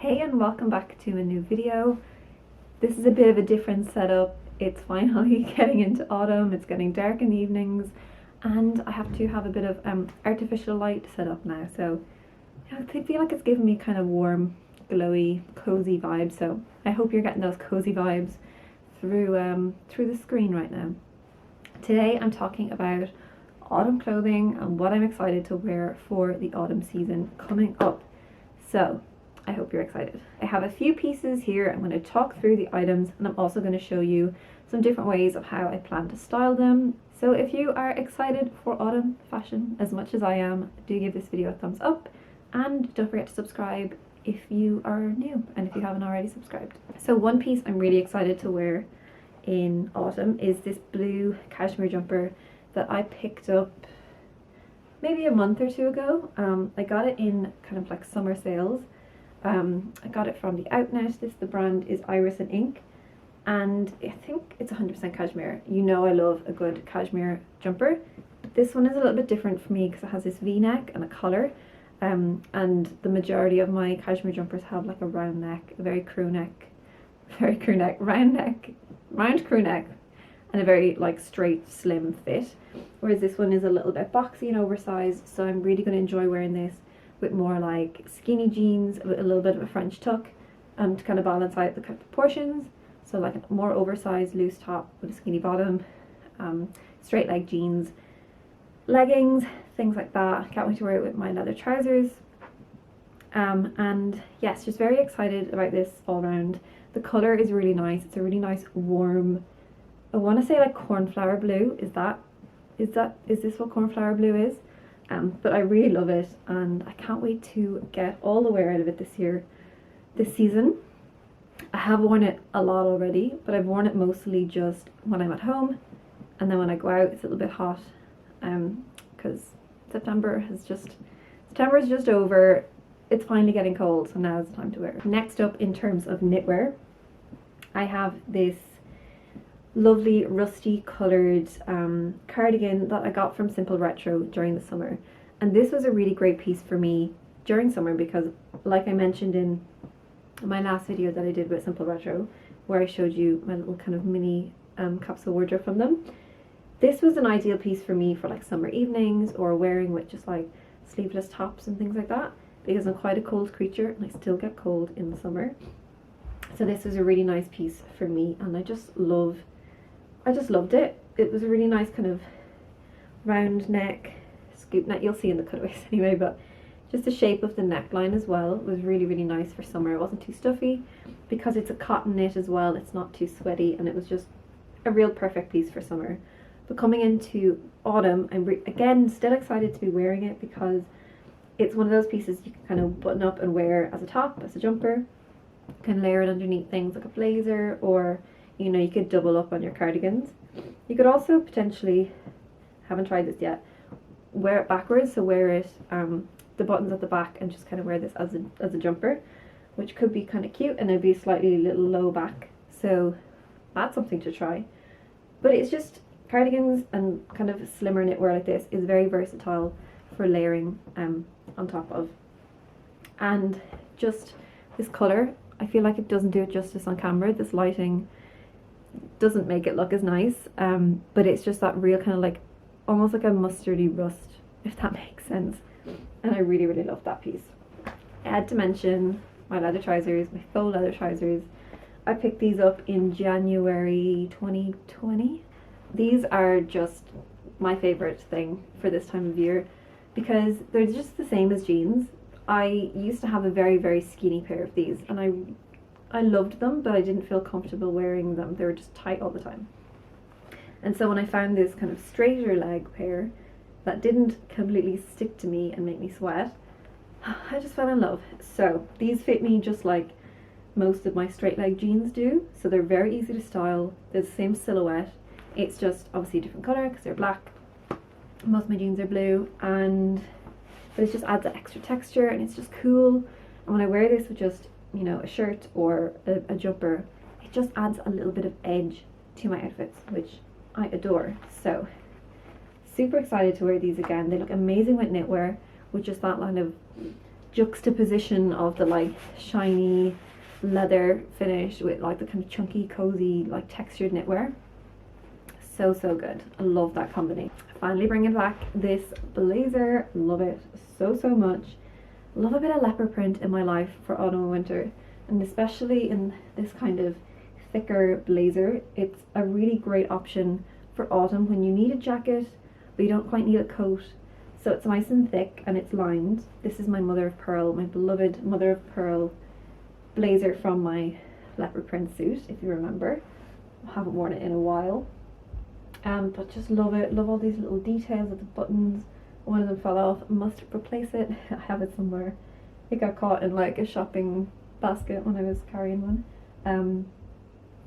Hey and welcome back to a new video. This is a bit of a different setup. It's finally getting into autumn, it's getting dark in the evenings, and I have to have a bit of artificial light set up now. So I feel like it's giving me kind of warm, glowy, cozy vibes. So I hope you're getting those cozy vibes through the screen right now. Today I'm talking about autumn clothing and what I'm excited to wear for the autumn season coming up. So I hope you're excited. I have a few pieces here. I'm going to talk through the items and I'm also going to show you some different ways of how I plan to style them. So if you are excited for autumn fashion as much as I am, do give this video a thumbs up and don't forget to subscribe if you are new and if you haven't already subscribed. So one piece I'm really excited to wear in autumn is this blue cashmere jumper that I picked up maybe a month or two ago. I got it in kind of like summer sales. I got it from the Outnet. The brand is Iris and Ink, and I think it's 100% cashmere. You know I love a good cashmere jumper. This one is a little bit different for me because it has this V-neck and a collar, and the majority of my cashmere jumpers have like a round neck, a round crew neck, and a very like straight, slim fit. Whereas this one is a little bit boxy and oversized, so I'm really going to enjoy wearing this with more like skinny jeans with a little bit of a French tuck to kind of balance out the kind of proportions. So like a more oversized loose top with a skinny bottom, straight leg jeans, leggings, things like that. Can't wait to wear it with my leather trousers. And yes, just very excited about this all around. The colour is really nice. It's a really nice warm, I want to say like cornflower blue. Is this what cornflower blue is? But I really love it and I can't wait to get all the wear out of it this season. I have worn it a lot already, but I've worn it mostly just when I'm at home, and then when I go out it's a little bit hot because September is just over. It's finally getting cold, so now it's time to wear it. Next up, in terms of knitwear, I have this lovely rusty coloured cardigan that I got from Simple Retro during the summer, and this was a really great piece for me during summer because, like I mentioned in my last video that I did with Simple Retro, where I showed you my little kind of mini capsule wardrobe from them, this was an ideal piece for me for like summer evenings or wearing with just like sleeveless tops and things like that, because I'm quite a cold creature and I still get cold in the summer. So this was a really nice piece for me, and I just loved it. It was a really nice kind of round neck, scoop neck. You'll see in the cutaways anyway, but just the shape of the neckline as well was really, really nice for summer. It wasn't too stuffy because it's a cotton knit as well. It's not too sweaty, and it was just a real perfect piece for summer. But coming into autumn, I'm again still excited to be wearing it because it's one of those pieces you can kind of button up and wear as a top, as a jumper. You can layer it underneath things like a blazer, or you know, you could double up on your cardigans. You could also potentially, haven't tried this yet, wear it backwards, so wear it the buttons at the back and just kind of wear this as a jumper, which could be kind of cute, and it'd be slightly little low back, so that's something to try. But it's just cardigans and kind of slimmer knitwear like this is very versatile for layering on top of. And just this colour, I feel like it doesn't do it justice on camera. This lighting doesn't make it look as nice, but it's just that real kind of like almost like a mustardy rust, if that makes sense, and I really, really love that piece. I had to mention my leather trousers, my faux leather trousers. I picked these up in January 2020. These are just my favourite thing for this time of year because they're just the same as jeans. I used to have a very, very skinny pair of these, and I loved them, but I didn't feel comfortable wearing them. They were just tight all the time. And so when I found this kind of straighter leg pair that didn't completely stick to me and make me sweat, I just fell in love. So these fit me just like most of my straight leg jeans do. So they're very easy to style. They're the same silhouette. It's just obviously a different colour because they're black. Most of my jeans are blue, but it just adds that extra texture and it's just cool. And when I wear this with just, you know, a shirt or a jumper, it just adds a little bit of edge to my outfits, which I adore. So super excited to wear these again. They look amazing with knitwear, with just that line of juxtaposition of the like shiny leather finish with like the kind of chunky, cozy, like textured knitwear. So good. I love that combination. Finally bringing back this blazer. Love it so much. Love a bit of leopard print in my life for autumn and winter, and especially in this kind of thicker blazer. It's a really great option for autumn when you need a jacket but you don't quite need a coat. So it's nice and thick and it's lined. This is my mother of pearl, my beloved mother of pearl blazer from my leopard print suit, if you remember. I haven't worn it in a while. But just love it. Love all these little details of the buttons. One of them fell off. I must replace it. I have it somewhere. It got caught in like a shopping basket when I was carrying one.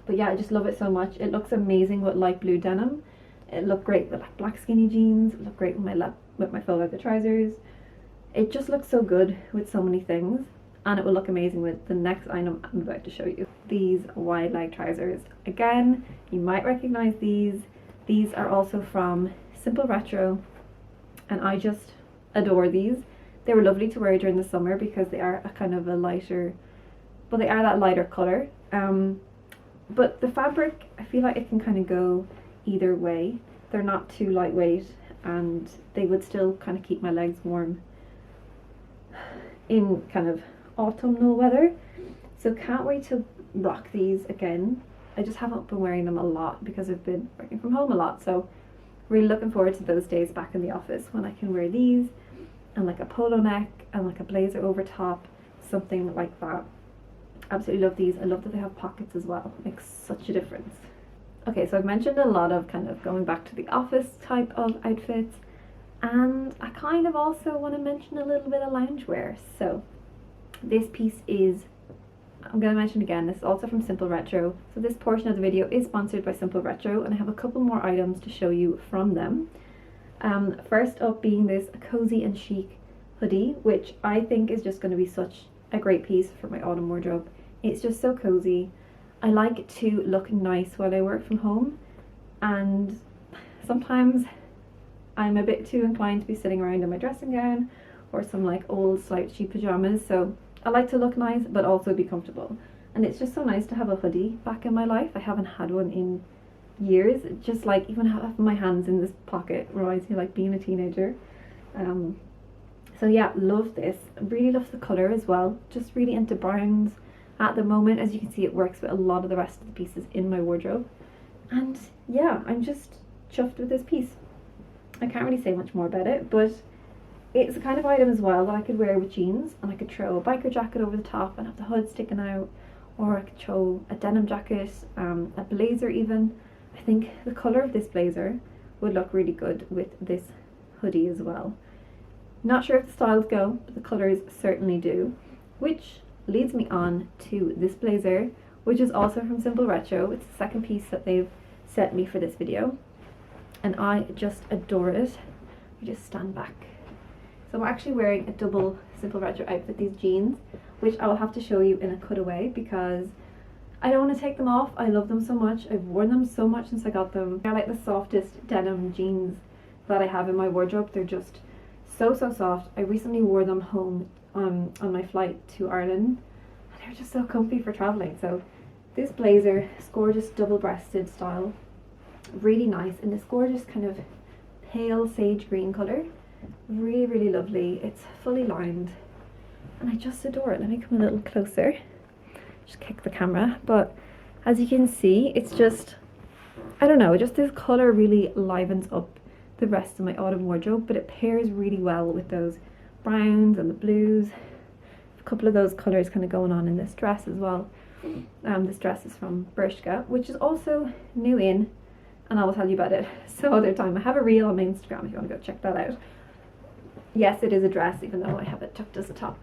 But yeah, I just love it so much. It looks amazing with light blue denim. It looked great with like black skinny jeans. It looked great with my faux leather trousers. It just looks so good with so many things, and it will look amazing with the next item I'm about to show you. These wide leg trousers. Again, you might recognize these. These are also from Simple Retro, and I just adore these. They were lovely to wear during the summer because they are a kind of a lighter, well, they are that lighter colour. But the fabric, I feel like it can kind of go either way. They're not too lightweight, and they would still kind of keep my legs warm in kind of autumnal weather. So can't wait to rock these again. I just haven't been wearing them a lot because I've been working from home a lot, so really looking forward to those days back in the office when I can wear these and like a polo neck and like a blazer over top, something like that. Absolutely love these. I love that they have pockets as well. It makes such a difference. Okay, so I've mentioned a lot of kind of going back to the office type of outfits, and I kind of also want to mention a little bit of loungewear. So this piece is, I'm going to mention again, this is also from Simple Retro. So this portion of the video is sponsored by Simple Retro, and I have a couple more items to show you from them. First up being this cozy and chic hoodie, which I think is just going to be such a great piece for my autumn wardrobe. It's just so cozy. I like to look nice while I work from home, and sometimes I'm a bit too inclined to be sitting around in my dressing gown or some like old slouchy pajamas, so I like to look nice but also be comfortable. And it's just so nice to have a hoodie back in my life. I haven't had one in years. Just like even having my hands in this pocket reminds me like being a teenager. So yeah, love this. Really love the colour as well. Just really into browns at the moment. As you can see, it works with a lot of the rest of the pieces in my wardrobe. And yeah, I'm just chuffed with this piece. I can't really say much more about it, but it's a kind of item as well that I could wear with jeans, and I could throw a biker jacket over the top and have the hood sticking out, or I could throw a denim jacket, a blazer even. I think the colour of this blazer would look really good with this hoodie as well. Not sure if the styles go, but the colours certainly do. Which leads me on to this blazer, which is also from Simple Retro. It's the second piece that they've sent me for this video, and I just adore it. I just stand back. So I'm actually wearing a double Simple Retro outfit, these jeans, which I will have to show you in a cutaway because I don't want to take them off. I love them so much. I've worn them so much since I got them. They're like the softest denim jeans that I have in my wardrobe. They're just so soft. I recently wore them home on my flight to Ireland, and they're just so comfy for traveling. So this blazer is gorgeous, double-breasted style, really nice, in this gorgeous kind of pale sage green colour. Really lovely. It's fully lined and I just adore it. Let me come a little closer, just kick the camera. But as you can see, it's just, I don't know, just this colour really livens up the rest of my autumn wardrobe, but it pairs really well with those browns and the blues. A couple of those colours kind of going on in this dress as well. This dress is from Bershka, which is also new in, and I will tell you about it some other time. I have a reel on my Instagram if you want to go check that out. Yes, it is a dress, even though I have it tucked as a top.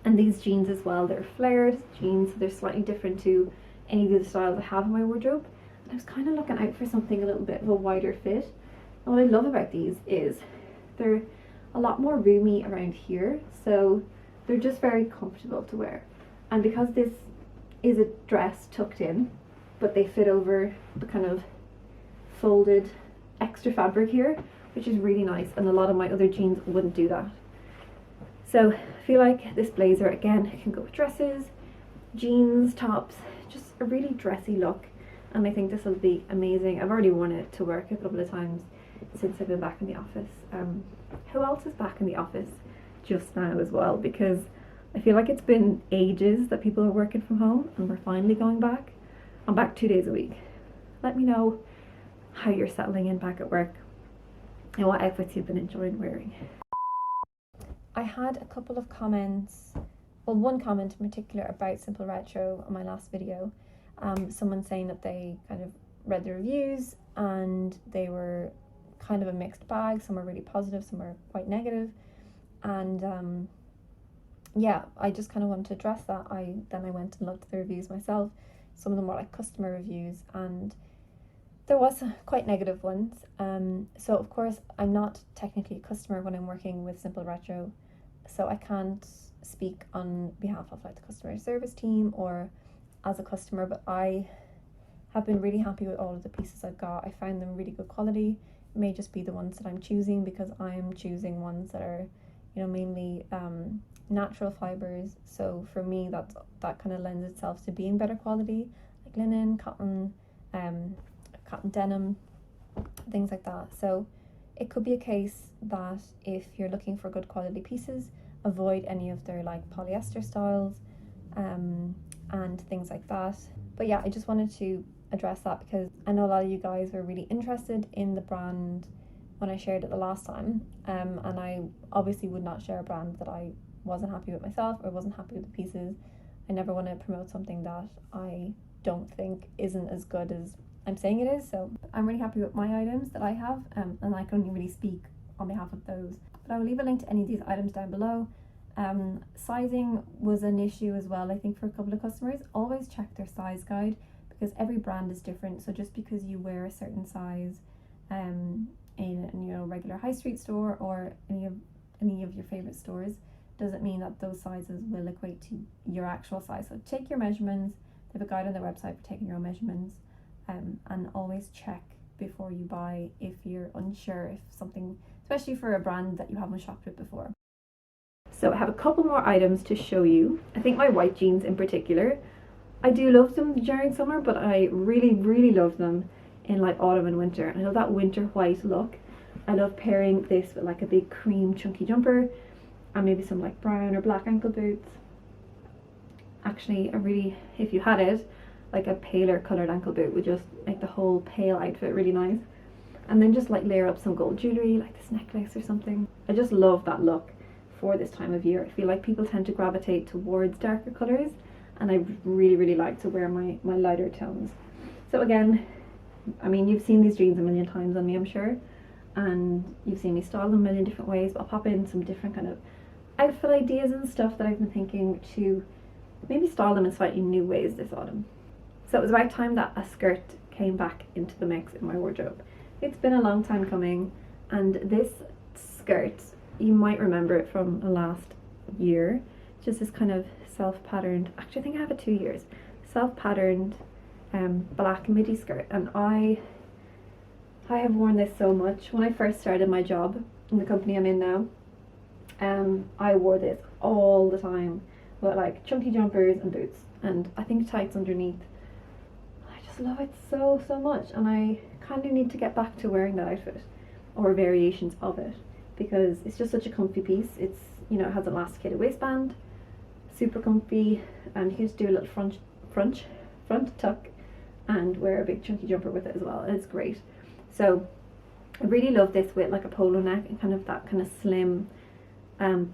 And these jeans as well, they're flared jeans, so they're slightly different to any of the styles I have in my wardrobe. And I was kind of looking out for something a little bit of a wider fit. And what I love about these is they're a lot more roomy around here, so they're just very comfortable to wear. And because this is a dress tucked in, but they fit over the kind of folded extra fabric here, which is really nice, and a lot of my other jeans wouldn't do that. So I feel like this blazer, again, can go with dresses, jeans, tops, just a really dressy look. And I think this will be amazing. I've already worn it to work a couple of times since I've been back in the office. Who else is back in the office just now as well? Because I feel like it's been ages that people are working from home and we're finally going back. I'm back 2 days a week. Let me know how you're settling in back at work and what outfits you've been enjoying wearing. I had a couple of comments, well, one comment in particular about Simple Retro on my last video. Someone saying that they kind of read the reviews and they were kind of a mixed bag. Some were really positive, some were quite negative. And yeah, I just kind of wanted to address that. Then I went and looked at the reviews myself. Some of them were like customer reviews, and there was quite negative ones. So of course I'm not technically a customer when I'm working with Simple Retro, so I can't speak on behalf of like the customer service team or as a customer, but I have been really happy with all of the pieces I've got. I found them really good quality. It may just be the ones that I'm choosing because I'm choosing ones that are, you know, mainly natural fibers. So for me, that kind of lends itself to being better quality, like linen, cotton denim, things like that. So it could be a case that if you're looking for good quality pieces, avoid any of their like polyester styles and things like that. But yeah, I just wanted to address that because I know a lot of you guys were really interested in the brand when I shared it the last time, and I obviously would not share a brand that I wasn't happy with myself or wasn't happy with the pieces. I never want to promote something that I don't think isn't as good as I'm saying it is. So I'm really happy with my items that I have, and I can only really speak on behalf of those. But I will leave a link to any of these items down below. Sizing was an issue as well, I think, for a couple of customers. Always check their size guide because every brand is different. So just because you wear a certain size in you know, regular high street store or any of your favorite stores doesn't mean that those sizes will equate to your actual size. So take your measurements. They have a guide on their website for taking your own measurements, and always check before you buy if you're unsure if something, especially for a brand that you haven't shopped with before. So I have a couple more items to show you. I think my white jeans in particular, I do love them during summer, but I really love them in like autumn and winter. I love that winter white look. I love pairing this with like a big cream chunky jumper and maybe some like brown or black ankle boots. Actually, if you had it, like a paler coloured ankle boot would just make the whole pale outfit really nice. And then just like layer up some gold jewellery, like this necklace or something. I just love that look for this time of year. I feel like people tend to gravitate towards darker colours, and I really like to wear my lighter tones. So again, I mean, you've seen these jeans a million times on me, I'm sure, and you've seen me style them a million different ways, but I'll pop in some different kind of outfit ideas and stuff that I've been thinking to maybe style them in slightly new ways this autumn. So it was about time that a skirt came back into the mix in my wardrobe. It's been a long time coming, and this skirt, you might remember it from last year. Just this kind of self-patterned, actually I think I have it 2 years, self-patterned black midi skirt, and I have worn this so much. When I first started my job in the company I'm in now, I wore this all the time with like chunky jumpers and boots, and I think tights underneath. I just love it so much, and I kind of need to get back to wearing that outfit or variations of it because it's just such a comfy piece. It's, you know, it has an elasticated waistband, super comfy, and you can just do a little front tuck and wear a big chunky jumper with it as well, and it's great. So I really love this with like a polo neck and kind of that kind of slim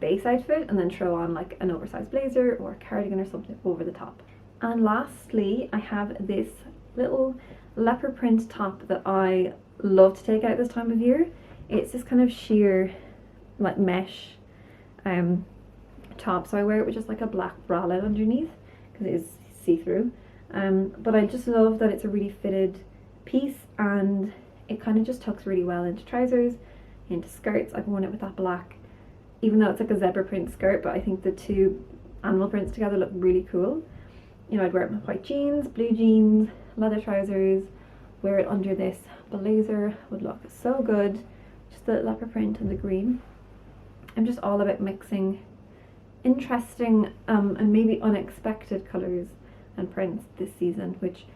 base outfit, and then throw on like an oversized blazer or a cardigan or something over the top. And lastly, I have this little leopard print top that I love to take out this time of year. It's this kind of sheer like mesh top, so I wear it with just like a black bralette underneath because it is see-through, but I just love that it's a really fitted piece, and it kind of just tucks really well into trousers, into skirts. I've worn it with that black, even though it's like a zebra print skirt, but I think the two animal prints together look really cool. You know, I'd wear it with white jeans, blue jeans, leather trousers, wear it under this blazer, would look so good. Just the leopard print and the green. I'm just all about mixing interesting and maybe unexpected colours and prints this season, which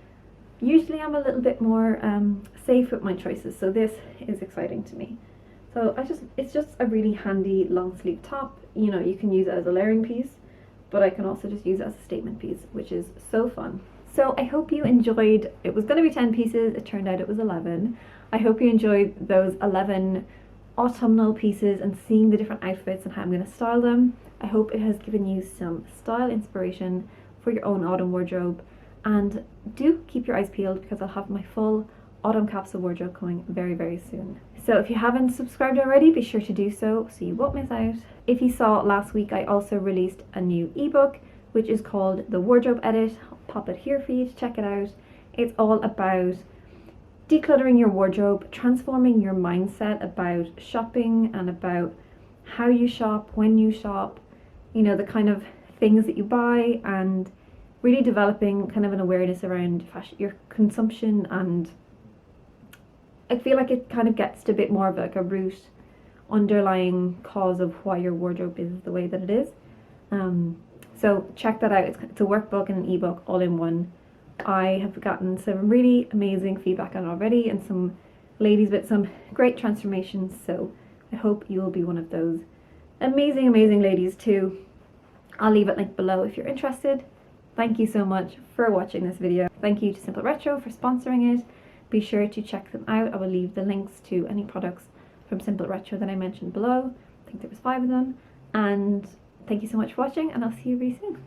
usually I'm a little bit more safe with my choices, so this is exciting to me. So it's just a really handy long sleeve top. You know, you can use it as a layering piece, but I can also just use it as a statement piece, which is so fun. So I hope you enjoyed, it was going to be 10 pieces, it turned out it was 11. I hope you enjoyed those 11 autumnal pieces and seeing the different outfits and how I'm going to style them. I hope it has given you some style inspiration for your own autumn wardrobe, and do keep your eyes peeled because I'll have my full autumn capsule wardrobe coming very, very soon. So if you haven't subscribed already, be sure to do so you won't miss out. If you saw last week, I also released a new ebook which is called The Wardrobe Edit. I'll pop it here for you to check it out. It's all about decluttering your wardrobe, transforming your mindset about shopping and about how you shop, when you shop, you know, the kind of things that you buy, and really developing kind of an awareness around fashion, your consumption. And I feel like it kind of gets to a bit more of like a root underlying cause of why your wardrobe is the way that it is. So check that out. It's a workbook and an ebook all in one. I have gotten some really amazing feedback on it already, and some ladies with some great transformations, so I hope you will be one of those amazing ladies too. I'll leave it linked below if you're interested. Thank you so much for watching this video. Thank you to Simple Retro for sponsoring it. Be sure to check them out. I will leave the links to any products from Simple Retro that I mentioned below. I think there was 5 of them. And thank you so much for watching, and I'll see you very soon.